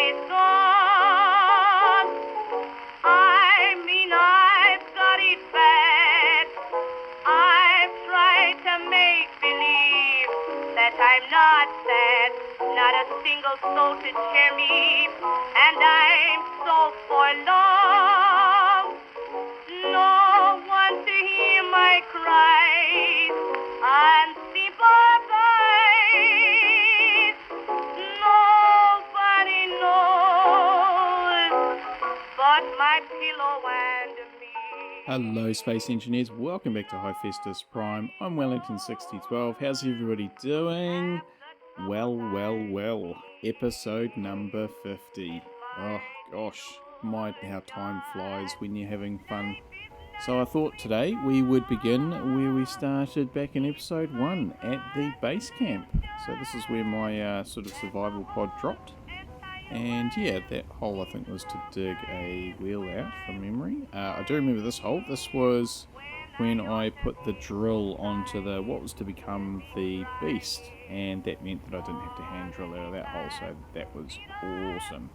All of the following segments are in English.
is gone. I mean, I've got it bad. I've tried to make believe that I'm not sad, not a single soul to cheer me, and I'm so forlorn. No one to hear my cries, unsympathized. Nobody knows but my pillow and me. Hello Space Engineers, welcome back to Hephaestus Prime. I'm Wellington6012. How's everybody doing? Well. Episode number 50. Oh gosh, how time flies when you're having fun. So I thought today we would begin where we started back in episode 1 at the base camp. So this is where my sort of survival pod dropped. And yeah, that hole I think was to dig a wheel out from memory. I do remember this hole. This was when I put the drill onto what was to become the beast, and that meant that I didn't have to hand drill out of that hole, so that was awesome.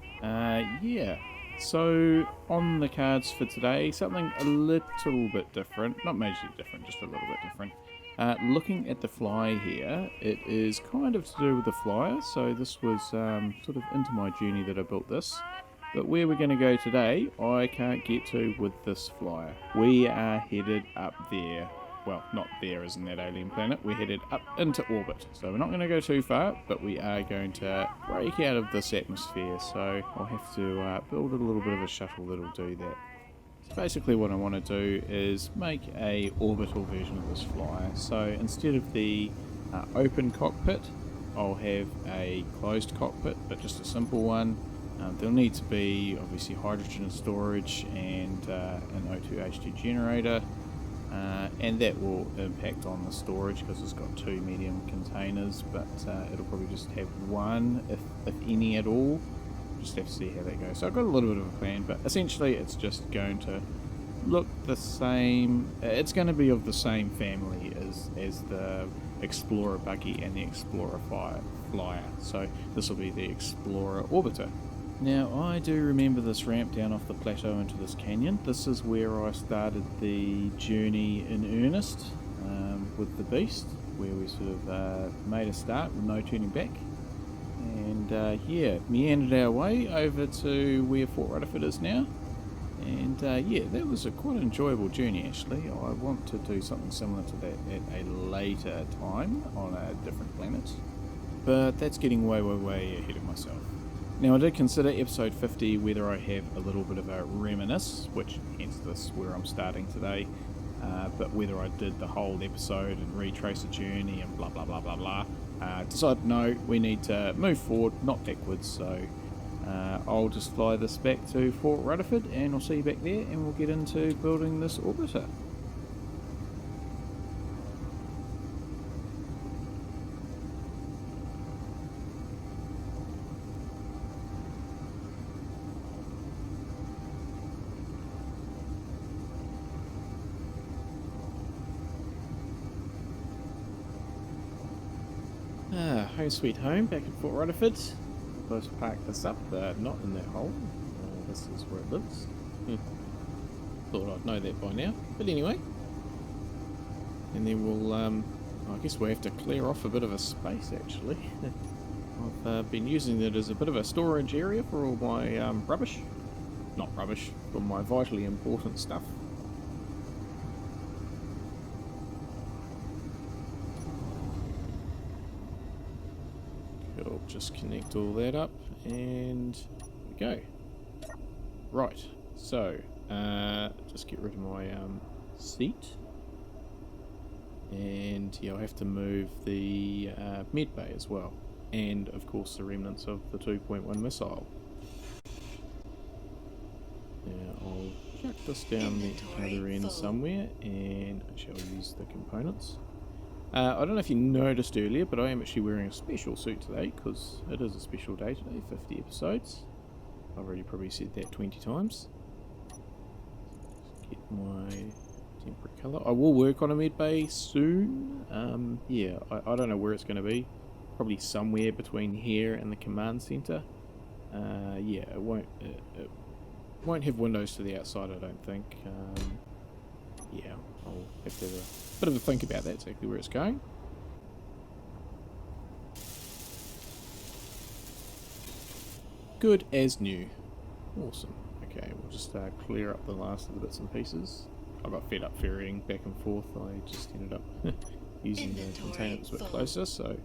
Yeah, so on the cards for today, something a little bit different, not majorly different, just a little bit different. Looking at the fly here, it is kind of to do with the flyer, so this was sort of into my journey that I built this. But where we're going to go today, I can't get to with this flyer. We are headed up there. Well, not there as in that alien planet. We're headed up into orbit. So we're not going to go too far, but we are going to break out of this atmosphere. So I'll have to build a little bit of a shuttle that'll do that. So basically what I want to do is make a orbital version of this flyer. So instead of the open cockpit, I'll have a closed cockpit, but just a simple one. There'll need to be obviously hydrogen storage and an O2H2 generator, and that will impact on the storage because it's got two medium containers, but it'll probably just have one, if any at all. Just have to see how that goes. So I've got a little bit of a plan, but essentially it's just going to look the same. It's going to be of the same family as the Explorer buggy and the Explorer flyer. So this will be the Explorer Orbiter. Now, I do remember this ramp down off the plateau into this canyon. This is where I started the journey in earnest with the beast, where we sort of made a start with no turning back. And yeah, meandered our way over to where Fort Rutherford is now. And yeah, that was a quite enjoyable journey actually. I want to do something similar to that at a later time on a different planet. But that's getting way ahead of myself. Now I did consider episode 50 whether I have a little bit of a reminisce, which hence this where I'm starting today, but whether I did the whole episode and retrace the journey and blah blah blah blah blah. Decided no, we need to move forward, not backwards, so I'll just fly this back to Fort Rutherford and I'll see you back there and we'll get into building this orbiter. Home sweet home, back at Fort Rutherford. Let's park this up, not in that hole. This is where it lives. Thought I'd know that by now, but anyway. And then we'll, I guess we'll have to clear off a bit of a space actually. I've been using it as a bit of a storage area for all my rubbish. Not rubbish, for my vitally important stuff. I'll just connect all that up and there we go. Right, so just get rid of my seat, and yeah, I'll have to move the med bay as well, and of course the remnants of the 2.1 missile. Now I'll chuck this down the other end somewhere and I shall use the components. I don't know if you noticed earlier, but I am actually wearing a special suit today because it is a special day today, 50 episodes. I've already probably said that 20 times. Let's get my temporary colour. I will work on a med bay soon. Yeah, I don't know where it's going to be. Probably somewhere between here and the command centre. yeah, it won't have windows to the outside, I don't think. Yeah, I'll have to have a bit of a think about that, exactly where it's going. Good as new. Awesome. Okay, we'll just clear up the last of the bits and pieces. I got fed up ferrying back and forth. I just ended up using the container that's a bit closer, so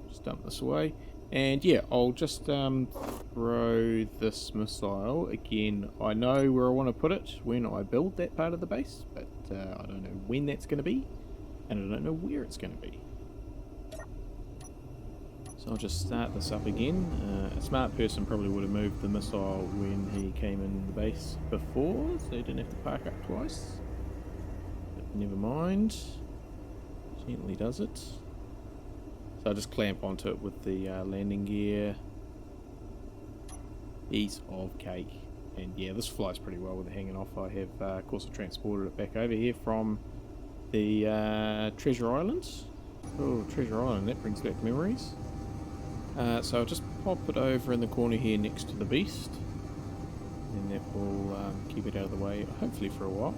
just dump this away. And yeah, I'll just throw this missile. Again, I know where I want to put it when I build that part of the base, but I don't know when that's going to be, and I don't know where it's going to be. So I'll just start this up again. A smart person probably would have moved the missile when he came in the base before, so he didn't have to park up twice. But never mind. Gently does it. So I'll just clamp onto it with the landing gear. Piece of cake. And yeah, this flies pretty well with it hanging off. I have, of course, I transported it back over here from the Treasure Island. Oh, Treasure Island, that brings back memories. So I'll just pop it over in the corner here next to the beast, and that will keep it out of the way, hopefully for a while,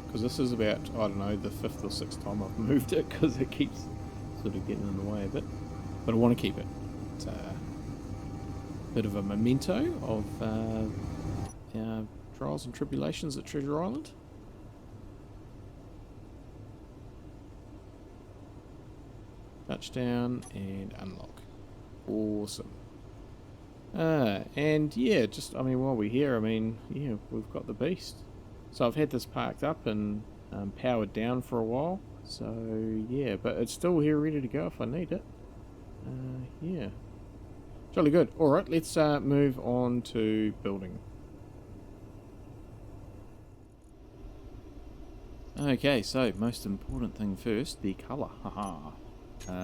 because this is about, I don't know, the 5th or 6th time I've moved it, because it keeps sort of getting in the way a bit, but I want to keep it. It's a bit of a memento of our trials and tribulations at Treasure Island. Touchdown and unlock. Awesome. And yeah, just, I mean, while we're here, I mean, yeah, we've got the beast. So I've had this parked up and powered down for a while. So yeah, but it's still here ready to go if I need it. Yeah. Jolly good. Alright, let's move on to building. Okay, so most important thing first, the colour. Haha.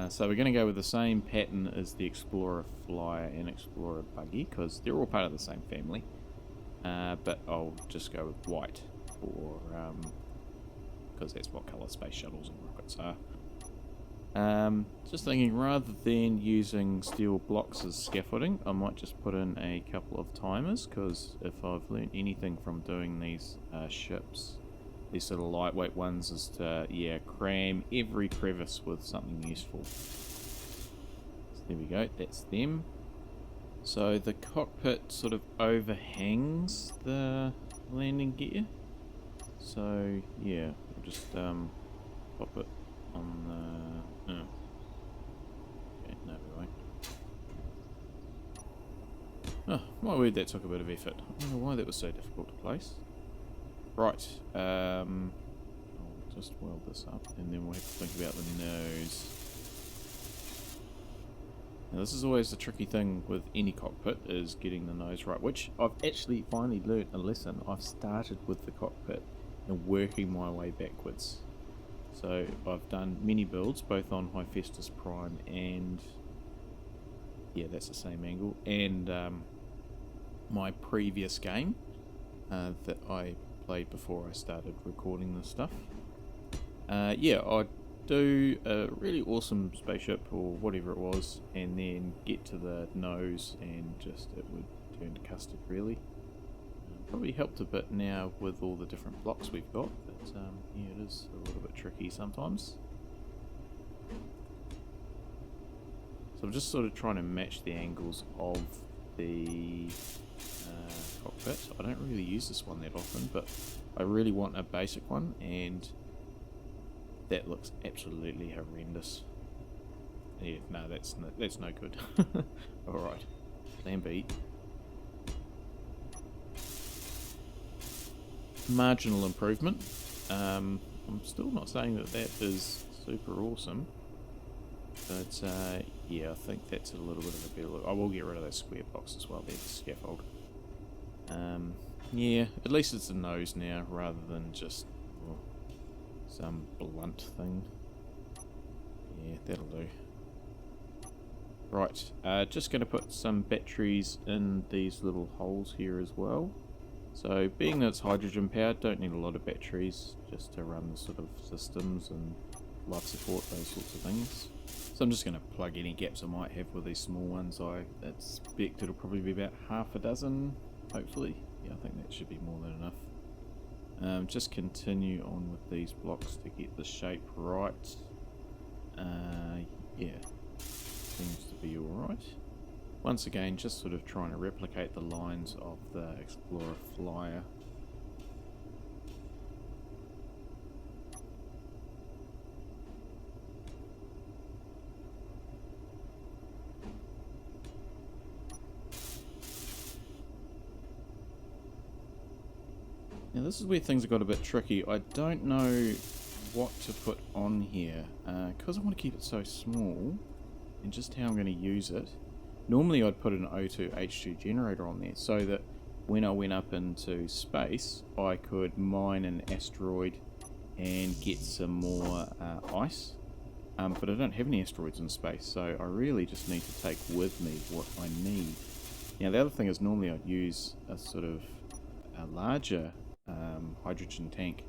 So we're going to go with the same pattern as the Explorer Flyer and Explorer Buggy, because they're all part of the same family. But I'll just go with white, for because that's what colour space shuttles and rockets are. Just thinking, rather than using steel blocks as scaffolding, I might just put in a couple of timers, because if I've learnt anything from doing these ships, these sort of lightweight ones, is to, yeah, cram every crevice with something useful. So there we go, that's them. So the cockpit sort of overhangs the landing gear. So yeah, we'll just pop it on the... Oh. Okay, no, we won't. Oh, my word, that took a bit of effort. I don't know why that was so difficult to place. Right, I'll just weld this up, and then we'll have to think about the nose. Now this is always the tricky thing with any cockpit, is getting the nose right, which I've actually finally learnt a lesson. I've started with the cockpit and working my way backwards. So I've done many builds, both on Hephaestus Prime and, yeah, that's the same angle, and my previous game that I played before I started recording this stuff. Yeah, I'd do a really awesome spaceship or whatever it was, and then get to the nose and just it would turn to custard, really. Probably helped a bit now with all the different blocks we've got, but yeah, it is a little bit tricky sometimes. So I'm just sort of trying to match the angles of the cockpit. I don't really use this one that often, but I really want a basic one, and that looks absolutely horrendous. Yeah, no, that's no good. Alright, plan B. Marginal improvement. I'm still not saying that that is super awesome, but yeah, I think that's a little bit of a better look. I will get rid of that square box as well, there's the scaffold. Yeah, at least it's a nose now, rather than just, well, some blunt thing. Yeah, that'll do. Right, just going to put some batteries in these little holes here as well. So, being that it's hydrogen powered, don't need a lot of batteries just to run the sort of systems and life support, those sorts of things. So I'm just going to plug any gaps I might have with these small ones. I expect it'll probably be about half a dozen, hopefully. Yeah, I think that should be more than enough. Just continue on with these blocks to get the shape right. Yeah, seems to be alright. Once again, just sort of trying to replicate the lines of the Explorer Flyer. Now this is where things have got a bit tricky. I don't know what to put on here because I want to keep it so small and just how I'm going to use it. Normally I'd put an O2 H2 generator on there so that when I went up into space I could mine an asteroid and get some more ice. But I don't have any asteroids in space, so I really just need to take with me what I need. Now the other thing is normally I'd use a sort of a larger hydrogen tank,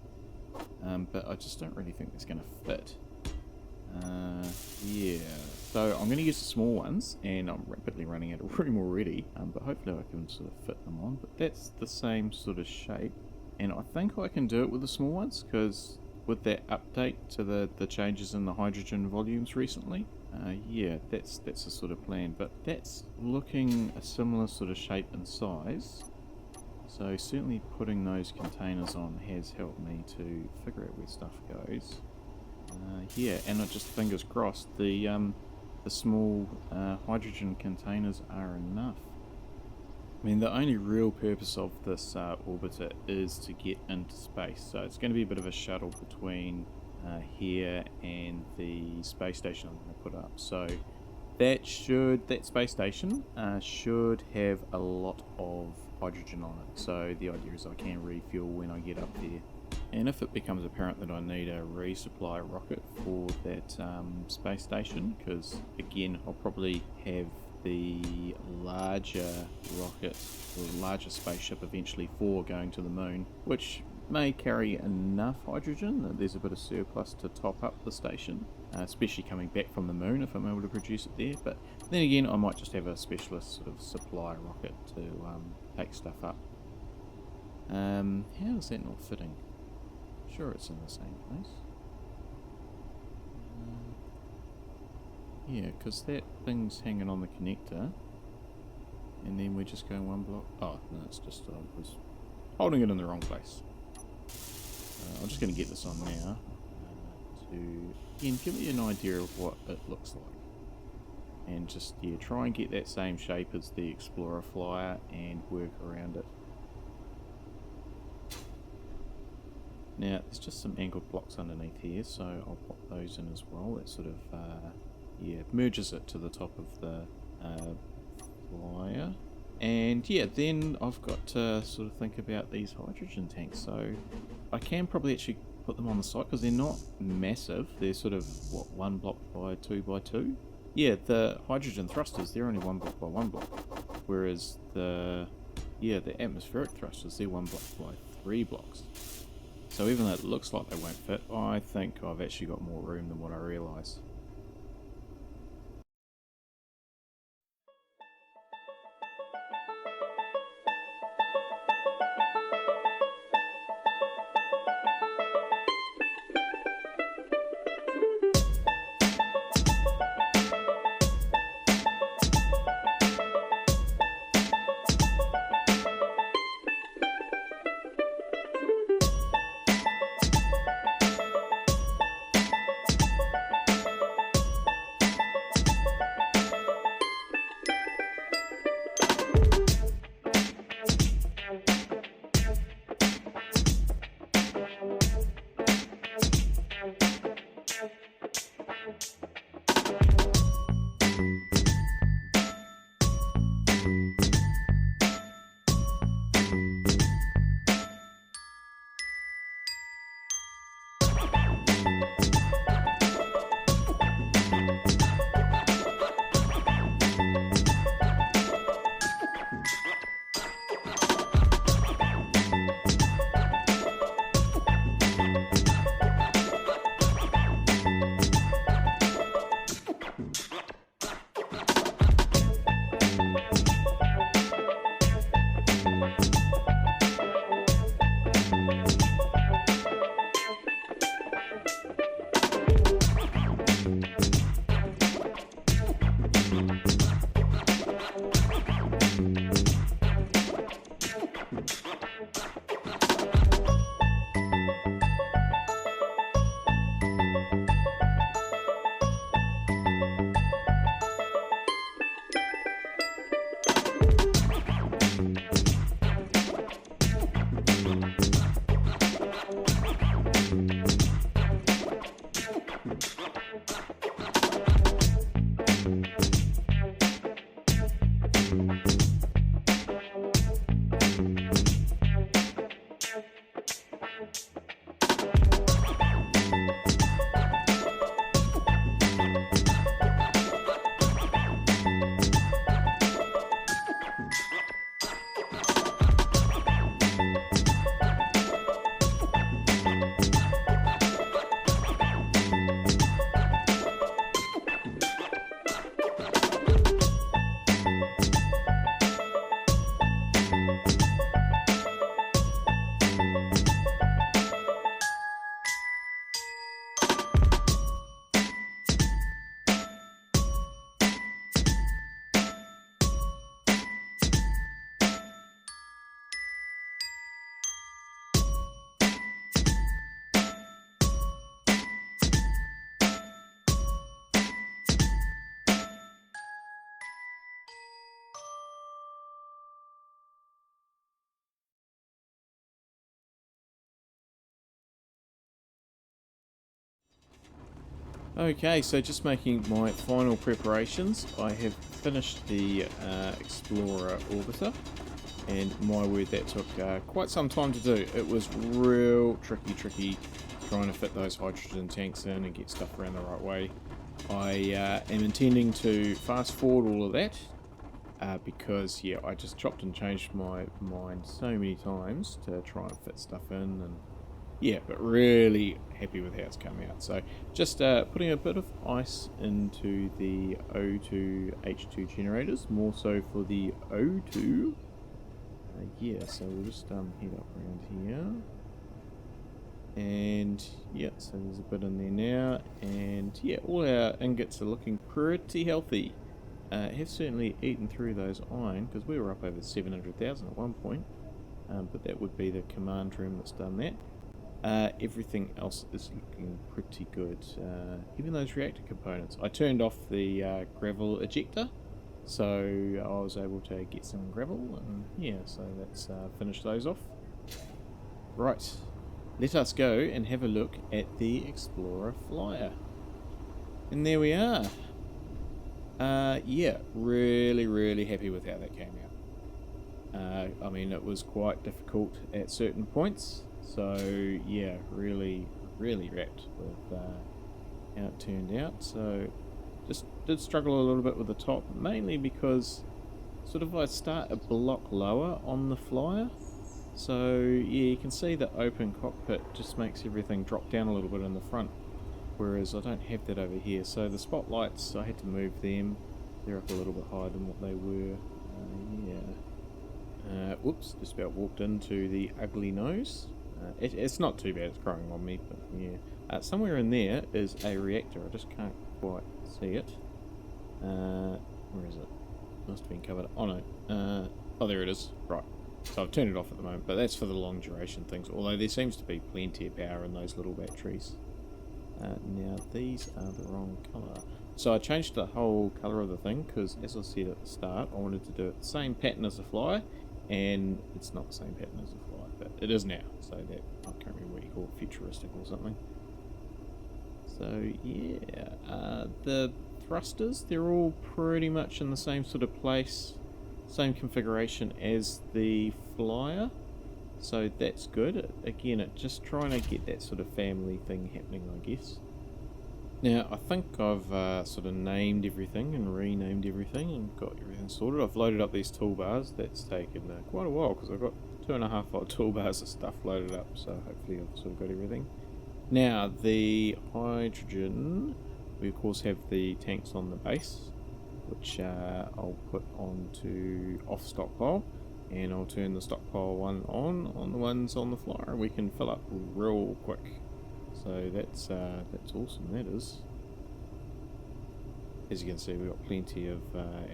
but I just don't really think it's going to fit. Yeah, so I'm going to use the small ones, and I'm rapidly running out of room already, but hopefully I can sort of fit them on. But that's the same sort of shape, and I think I can do it with the small ones, because with that update to the changes in the hydrogen volumes recently, yeah, that's the sort of plan. But that's looking a similar sort of shape and size. So certainly putting those containers on has helped me to figure out where stuff goes. Yeah, and I just fingers crossed the small hydrogen containers are enough. I mean, the only real purpose of this orbiter is to get into space, so it's going to be a bit of a shuttle between here and the space station I'm going to put up. So that space station should have a lot of hydrogen on it, so the idea is I can refuel when I get up there. And if it becomes apparent that I need a resupply rocket for that space station, because again I'll probably have the larger rocket or larger spaceship eventually for going to the moon, which may carry enough hydrogen that there's a bit of surplus to top up the station, especially coming back from the moon if I'm able to produce it there. But then again, I might just have a specialist sort of supply rocket to take stuff up. How is that not fitting? Sure, it's in the same place. Yeah, because that thing's hanging on the connector, and then we're just going one block. Oh no, it's just I was holding it in the wrong place. I'm just going to get this on now to again give you an idea of what it looks like, and just try and get that same shape as the Explorer Flyer and work around it. Now there's just some angled blocks underneath here, so I'll pop those in as well. That sort of merges it to the top of the flyer. And yeah, then I've got to sort of think about these hydrogen tanks. So I can probably actually put them on the side because they're not massive. They're sort of, what, 1 block by 2 by 2? Yeah, the hydrogen thrusters, they're only 1 block by 1 block. Whereas the atmospheric thrusters, they're 1 block by 3 blocks. So even though it looks like they won't fit, I think I've actually got more room than what I realise. Okay, so just making my final preparations. I have finished the Explorer Orbiter, and my word, that took quite some time to do. It was real tricky trying to fit those hydrogen tanks in and get stuff around the right way. I am intending to fast forward all of that because, yeah, I just chopped and changed my mind so many times to try and fit stuff in, and yeah, but really happy with how it's come out. So just putting a bit of ice into the O2 H2 generators, more so for the O2. Yeah, so we'll just head up around here. And yeah, so there's a bit in there now. And yeah, all our ingots are looking pretty healthy. Have certainly eaten through those iron, because we were up over 700,000 at one point. But that would be the command room that's done that. Everything else is looking pretty good, even those reactor components. I turned off the gravel ejector, so I was able to get some gravel, and yeah, so let's finish those off. Right, let us go and have a look at the Explorer Flyer. And there we are. Yeah, really happy with how that came out. I mean, it was quite difficult at certain points. So yeah, really wrapped with how it turned out. So just did struggle a little bit with the top, mainly because sort of I start a block lower on the flyer. So yeah, you can see the open cockpit just makes everything drop down a little bit in the front, whereas I don't have that over here. So the spotlights, I had to move them. They're up a little bit higher than what they were. Whoops, just about walked into the ugly nose. It's not too bad, it's growing on me, but yeah. Somewhere in there is a reactor, I just can't quite see it. Where is it? Must have been covered. Oh no. Oh, there it is. Right. So I've turned it off at the moment, but that's for the long duration things, although there seems to be plenty of power in those little batteries. Now, these are the wrong colour. So I changed the whole colour of the thing, because as I said at the start, I wanted to do it the same pattern as the flyer, and it's not the same pattern as the flyer, but it is now. So that, I can't remember what you call it, futuristic or something. So yeah, the thrusters, they're all pretty much in the same sort of place, same configuration as the flyer. So that's good. Again, it just trying to get that sort of family thing happening, I guess. Now, I think I've sort of named everything and renamed everything and got everything sorted. I've loaded up these toolbars. That's taken quite a while, because I've got 2.5 odd toolbars of stuff loaded up, so hopefully I've sort of got everything. Now, the hydrogen, we of course have the tanks on the base, which I'll put onto off stockpile, and I'll turn the stockpile one on the ones on the flyer, and we can fill up real quick. So that's awesome, that is. As you can see, we've got plenty of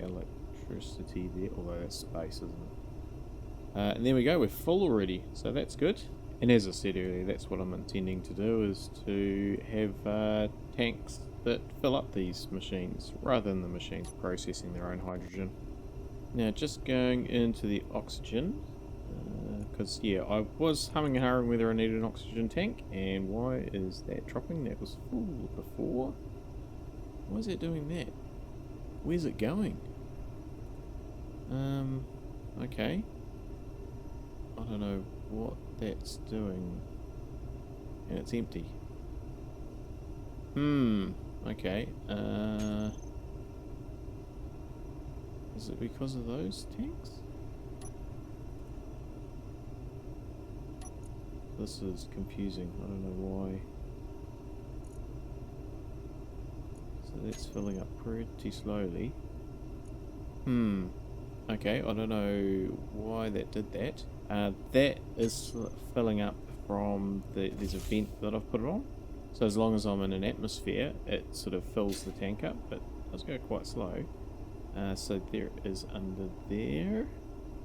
electricity there, although that's space, isn't it? And there we go, we're full already, so that's good. And as I said earlier, that's what I'm intending to do, is to have tanks that fill up these machines, rather than the machines processing their own hydrogen. Now, just going into the oxygen, because yeah, I was humming and hawing whether I needed an oxygen tank, and why is that dropping? That was full before. Why is it doing that? Where's it going? Okay. I don't know what that's doing. And it's empty. Okay. Is it because of those tanks? This is confusing. I don't know why. So that's filling up pretty slowly. Okay, I don't know why that did that. That is filling up from there's a vent that I've put it on. So as long as I'm in an atmosphere, it sort of fills the tank up, but it does go quite slow. So there it is under there.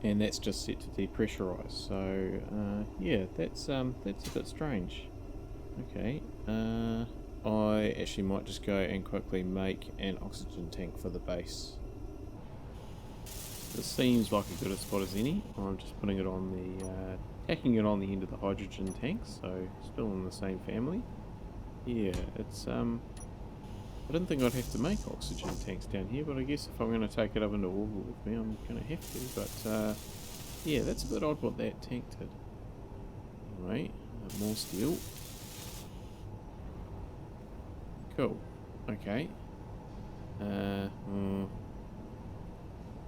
And that's just set to depressurize. So yeah, that's a bit strange. Okay, I actually might just go and quickly make an oxygen tank for the base. This seems like a good a spot as any. I'm just putting it on the, tacking it on the end of the hydrogen tank, so still in the same family. Yeah, it's I didn't think I'd have to make oxygen tanks down here, but I guess if I'm going to take it up into orbit with me, I'm going to have to. But yeah, that's a bit odd what that tank did. Anyway, more steel. Cool. Okay.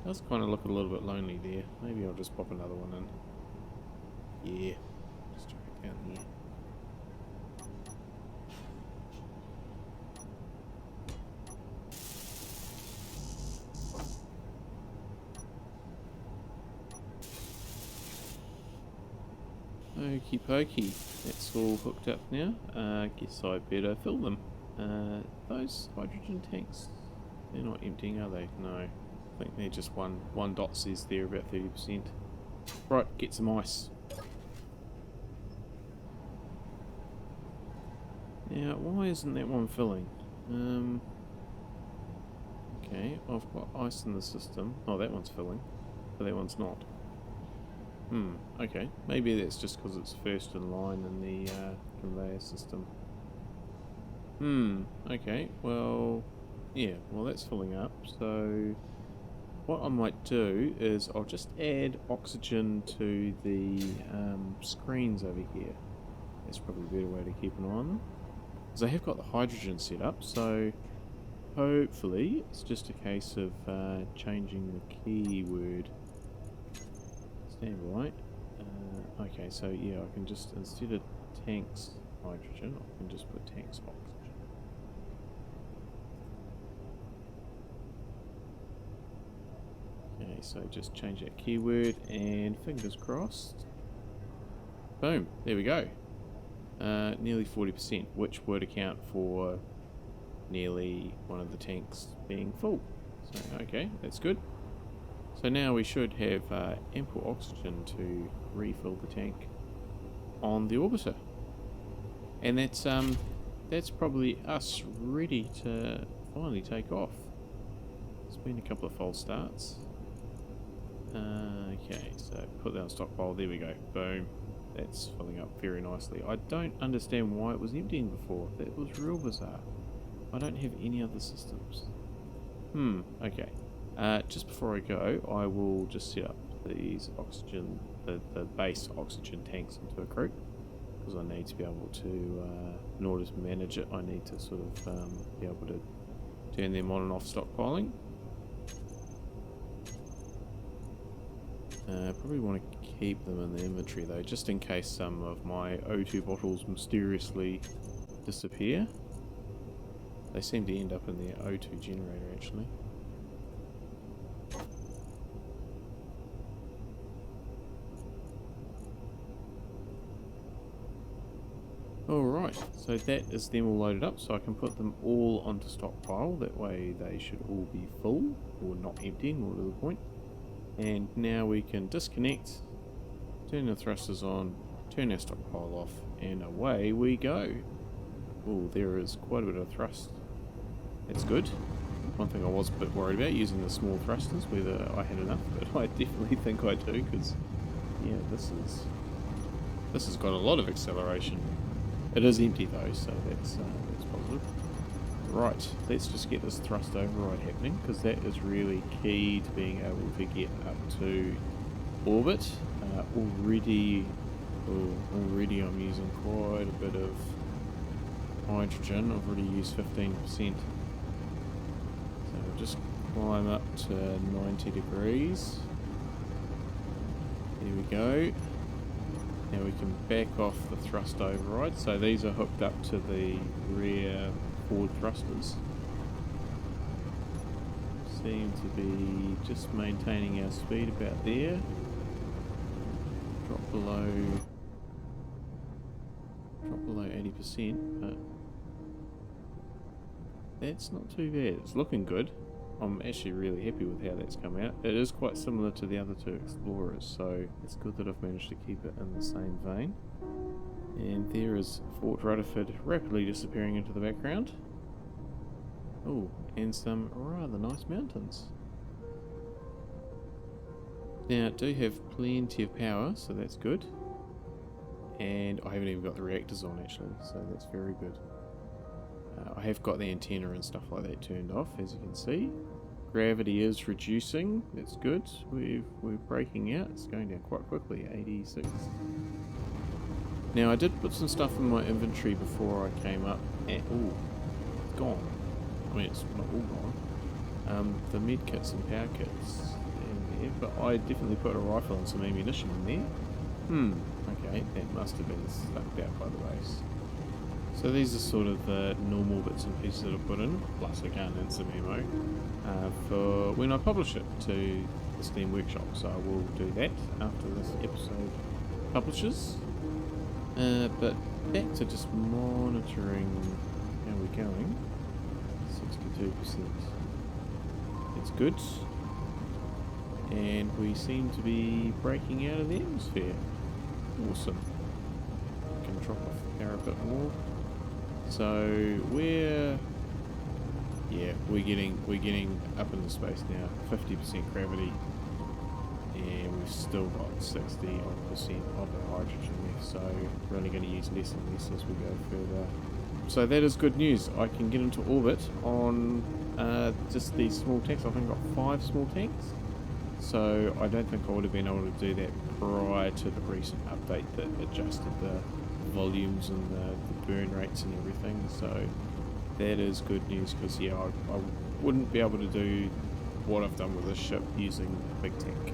Does kind of look a little bit lonely there. Maybe I'll just pop another one in. Yeah. Just drag it down here. Okie pokey, that's all hooked up now. Guess I better fill them. Those hydrogen tanks, they're not emptying, are they? No, I think they're just one dot says there about 30%. Right, get some ice. Now, why isn't that one filling? Okay, I've got ice in the system. Oh, that one's filling, but that one's not. Okay. Maybe that's just because it's first in line in the conveyor system. Okay. Well, yeah. Well, that's filling up. So, what I might do is I'll just add oxygen to the screens over here. That's probably a better way to keep an eye on them. Because I have got the hydrogen set up, so hopefully it's just a case of changing the keyword. Right. Okay, so yeah, I can just, instead of tanks hydrogen, I can just put tanks oxygen. Okay, so just change that keyword and fingers crossed. Boom, there we go. Nearly 40%, which would account for nearly one of the tanks being full. So, okay, that's good. So now we should have ample oxygen to refill the tank on the orbiter. And that's probably us ready to finally take off. It's been a couple of false starts. Okay, so put that on stockpile, there we go, boom. That's filling up very nicely. I don't understand why it was emptying before, that was real bizarre. I don't have any other systems. Okay. Just before I go, I will just set up these oxygen, the base oxygen tanks into a group, because I need to be able to, in order to manage it, I need to sort of be able to turn them on and off stockpiling. Probably want to keep them in the inventory though, just in case some of my O2 bottles mysteriously disappear. They seem to end up in the O2 generator actually. Alright, so that is them all loaded up, so I can put them all onto stockpile, that way they should all be full, or not empty, more to the point. And now we can disconnect, turn the thrusters on, turn our stockpile off, and away we go. Oh, there is quite a bit of thrust. That's good. One thing I was a bit worried about, using the small thrusters, whether I had enough, but I definitely think I do, because, yeah, this has got a lot of acceleration. It is empty though, so that's positive. Right, let's just get this thrust override happening, because that is really key to being able to get up to orbit. Already I'm using quite a bit of hydrogen. I've already used 15%. So we'll just climb up to 90 degrees. There we go. Now we can back off the thrust override. So these are hooked up to the rear forward thrusters. Seem to be just maintaining our speed about there. Drop below 80%, but that's not too bad. It's looking good. I'm actually really happy with how that's come out. It is quite similar to the other two Explorers, so it's good that I've managed to keep it in the same vein. And there is Fort Rutherford rapidly disappearing into the background. Oh, and some rather nice mountains. Now, it do have plenty of power, so that's good. And I haven't even got the reactors on actually, so that's very good. I have got the antenna and stuff like that turned off, as you can see. Gravity is reducing, that's good. We're breaking out, it's going down quite quickly, 86. Now I did put some stuff in my inventory before I came up and ooh, it's gone. I mean it's not all gone. The med kits and power kits in there, but I definitely put a rifle and some ammunition in there. Okay, that must have been sucked out by the waste. So these are sort of the normal bits and pieces that I put in, plus I can't in some ammo for when I publish it to the Steam Workshop. So I will do that after this episode publishes. But back to just monitoring how we're going. 62%. It's good. And we seem to be breaking out of the atmosphere. Awesome. Can drop off the power a bit more. So we're getting up into space now. 50% gravity, and we've still got 60% of our hydrogen left. So we're only going to use less and less as we go further. So that is good news. I can get into orbit on just these small tanks. I think I've got 5 small tanks. So I don't think I would have been able to do that prior to the recent update that adjusted the volumes and the burn rates and everything. So that is good news, because yeah, I wouldn't be able to do what I've done with this ship using a big tank.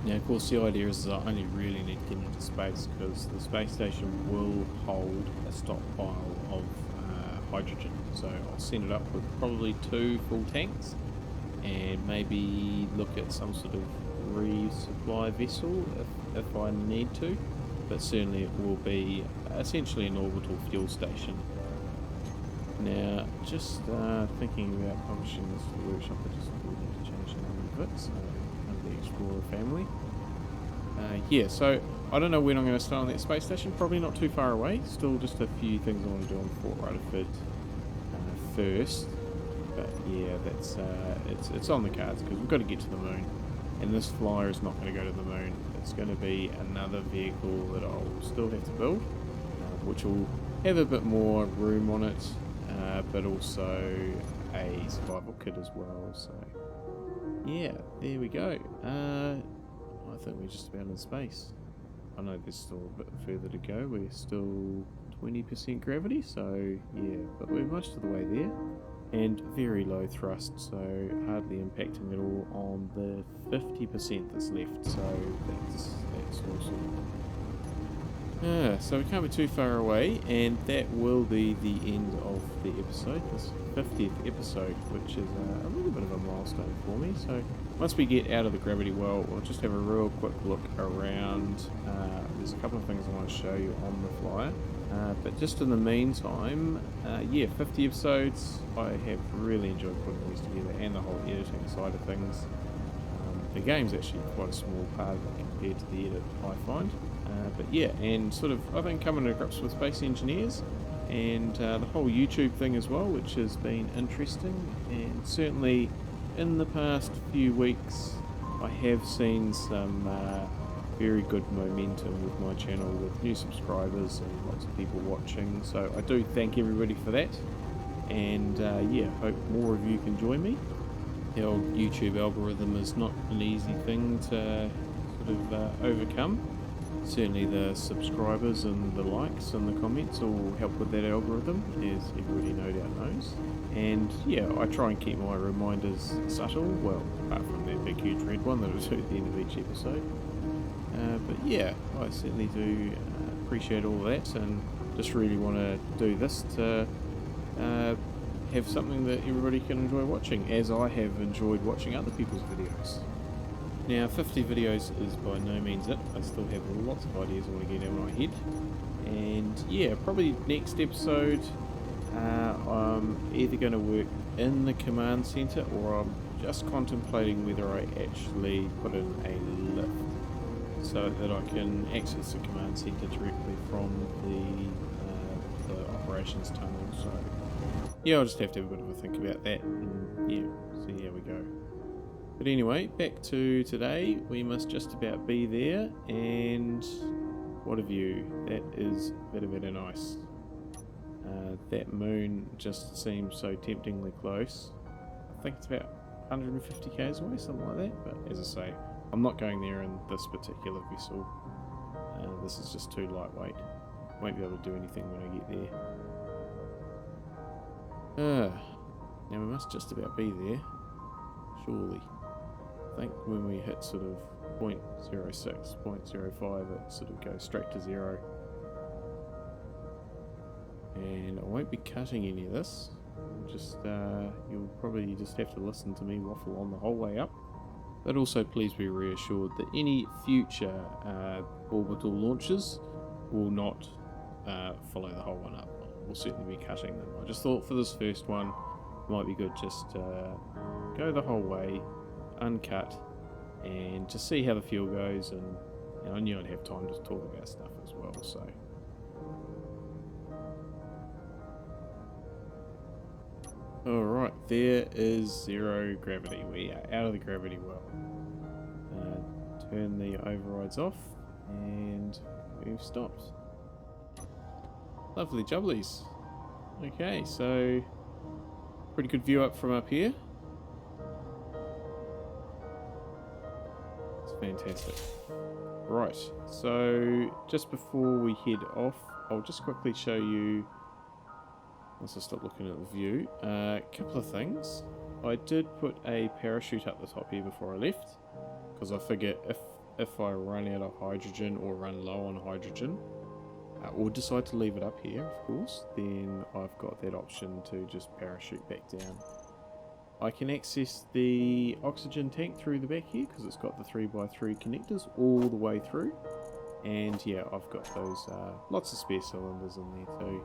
Now of course the idea is that I only really need to get into space, because the space station will hold a stockpile of hydrogen. So I'll send it up with probably 2 full tanks, and maybe look at some sort of resupply vessel if I need to, but certainly it will be essentially an orbital fuel station. Now, just thinking about publishing this to the workshop, I just need to change the name of it, so under the Explorer family. Yeah, so I don't know when I'm going to start on that space station, probably not too far away, still just a few things I want to do on Fort Rutherford first. But yeah, that's it's on the cards, because we've got to get to the moon, and this flyer is not going to go to the moon. It's going to be another vehicle that I'll still have to build, which will have a bit more room on it, but also a survival kit as well. So yeah, there we go. I think we're just about in space. I know there's still a bit further to go. We're still 20% gravity, so yeah, but we're most of the way there. And very low thrust, so hardly impacting at all on the 50% that's left, so that's awesome. So we can't be too far away, and that will be the end of the episode, this 50th episode, which is a little bit of a milestone for me. So once we get out of the gravity well, we'll just have a real quick look around. There's a couple of things I want to show you on the flyer. But just in the meantime, yeah, 50 episodes. I have really enjoyed putting these together, and the whole editing side of things. The game's actually quite a small part of it compared to the edit I find. But yeah, and sort of, I think, coming to grips with Space Engineers, and the whole YouTube thing as well, which has been interesting. And certainly in the past few weeks, I have seen some very good momentum with my channel, with new subscribers and lots of people watching, so I do thank everybody for that, and yeah, hope more of you can join me. The old YouTube algorithm is not an easy thing to sort of overcome. Certainly the subscribers and the likes and the comments all help with that algorithm, as everybody no doubt knows. And yeah, I try and keep my reminders subtle, well, apart from that big huge red one that I do at the end of each episode. But yeah, I certainly do appreciate all that, and just really want to do this to have something that everybody can enjoy watching, as I have enjoyed watching other people's videos. Now 50 videos is by no means it. I still have lots of ideas I want to get in my head, and yeah, probably next episode I'm either going to work in the command center, or I'm just contemplating whether I actually put in a lift so that I can access the command center directly from the operations tunnel. So yeah, I'll just have to have a bit of a think about that, and yeah, see how we go. But anyway, back to today. We must just about be there, and what a view. That is very, very nice. That moon just seems so temptingly close. I think it's about 150 k's away, something like that. But as I say, I'm not going there in this particular vessel. This is just too lightweight. Won't be able to do anything when I get there. Now we must just about be there, surely. I think when we hit sort of 0.06, 0.05, it sort of goes straight to 0. And I won't be cutting any of this. Just you'll probably just have to listen to me waffle on the whole way up. But also please be reassured that any future orbital launches will not follow the whole one up. We'll certainly be cutting them. I just thought for this first one it might be good just go the whole way, uncut, and just see how the fuel goes. And you know, I knew I'd have time to talk about stuff as well, so. Alright, there is 0 gravity. We are out of the gravity well. Turn the overrides off, and we've stopped. Lovely jubblies. Okay, so pretty good view up from up here. It's fantastic. Right, so just before we head off, I'll just quickly show you, once I stop looking at the view, a couple of things. I did put a parachute up the top here before I left, because I figure if I run out of hydrogen or run low on hydrogen, or decide to leave it up here, of course, then I've got that option to just parachute back down. I can access the oxygen tank through the back here because it's got the 3x3 connectors all the way through, and yeah, I've got those lots of spare cylinders in there too.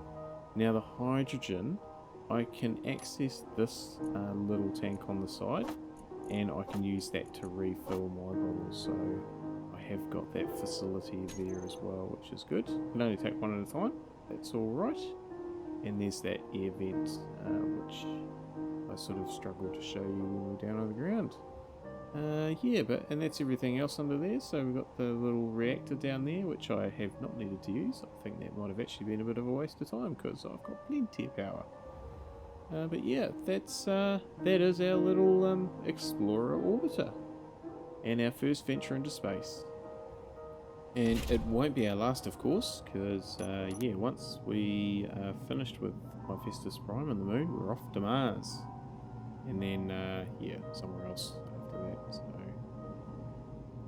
Now the hydrogen, I can access this little tank on the side, and I can use that to refill my bottles, so I have got that facility there as well, which is good. You can only take one at a time, that's alright. And there's that air vent, which I sort of struggled to show you when we're down on the ground. Yeah, and that's everything else under there. So we've got the little reactor down there, which I have not needed to use. I think that might have actually been a bit of a waste of time because I've got plenty of power. But yeah, that is our little Explorer orbiter and our first venture into space. And it won't be our last, of course, because yeah, once we are finished with Hephaestus Prime and the moon, we're off to Mars, and then yeah, somewhere else after that. So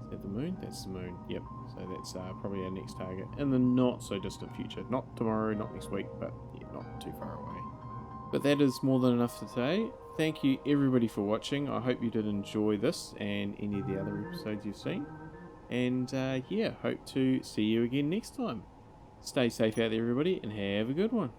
is that the moon? That's the moon. Yep. So that's probably our next target in the not so distant future. Not tomorrow, not next week, but yeah, not too far away. But that is more than enough for today. Thank you everybody for watching. I hope you did enjoy this and any of the other episodes you've seen. And yeah, hope to see you again next time. Stay safe out there, everybody, and have a good one.